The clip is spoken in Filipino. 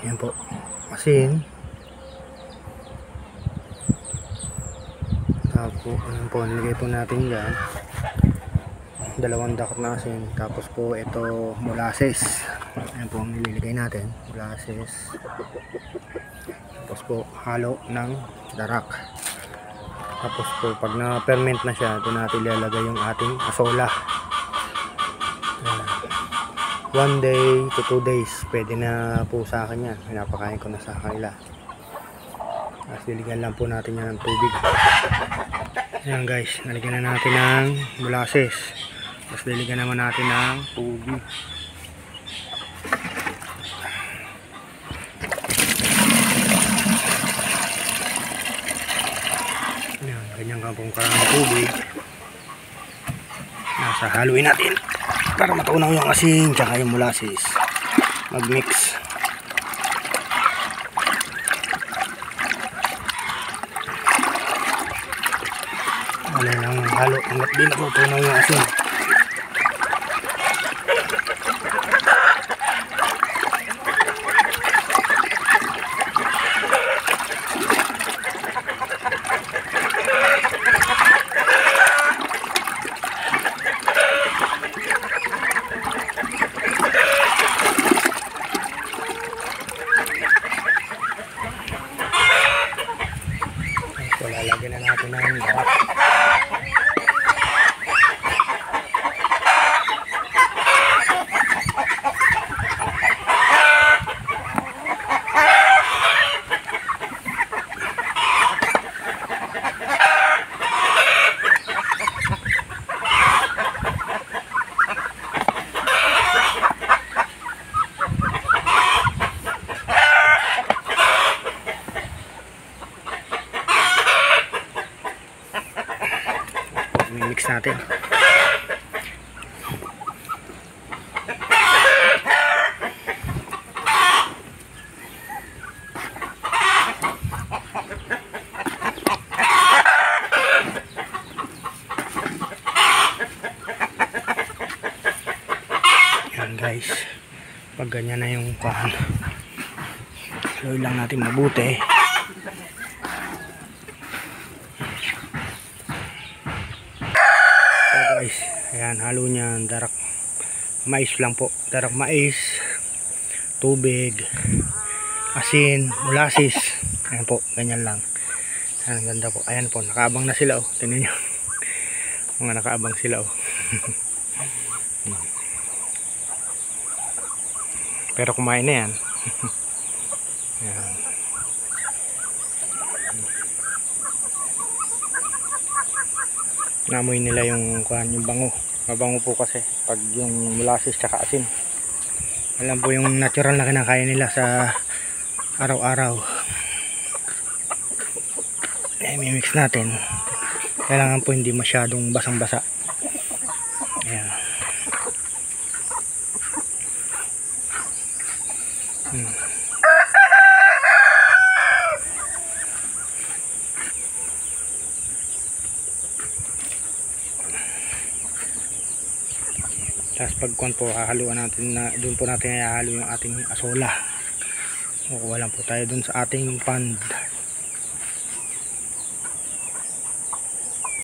Ayan po, asin. Tapos ayan po, nilagay po natin dyan 2 dakot na asin. Tapos po ito molasses. Ayan po ang nililagay natin, molasses. Tapos po halo ng darak. Tapos po pag na ferment na siya, ito natin ilalagay yung ating asola. 1 day to 2 days pwede na po sa akin yan. Pinapakain ko na sa kanila. Tapos liligyan lang po natin yan ng tubig. Ayan guys, nalagyan na natin ng molasses. Tapos liligyan naman natin ng tubig. Ayan, ganyan ka pong karaming tubig. Nasa haluin natin para matunaw yung asin tsaka yung molasses. Mag-mix. Wala lang halo hanggat di natutunaw yung asin. So lalagyan na natin ng darak. Mix natin. Yan guys, pag ganyan na yung pan, haluin lang natin mabuti. So guys, ayan, halo niya darak mais lang po, darak mais, tubig, asin, molasses. Ayan po, ganyan lang. Ayan, ganda po. Ayan po, nakaabang na sila oh. Tingnan nyo. Mga nakaabang sila oh. Pero kumain na yan. Ayan. Namoy nila yung bango. Mabango po kasi pag yung molasses tsaka asin. Alam po yung natural na kinakain nila sa araw-araw. I-mix natin. Kailangan po hindi masyadong basang-basa. Ayan. Tapos pagkuhan po, hahaluan natin na doon po natin ihahalo yung ating asola. Kukuha lang po tayo doon sa ating pond.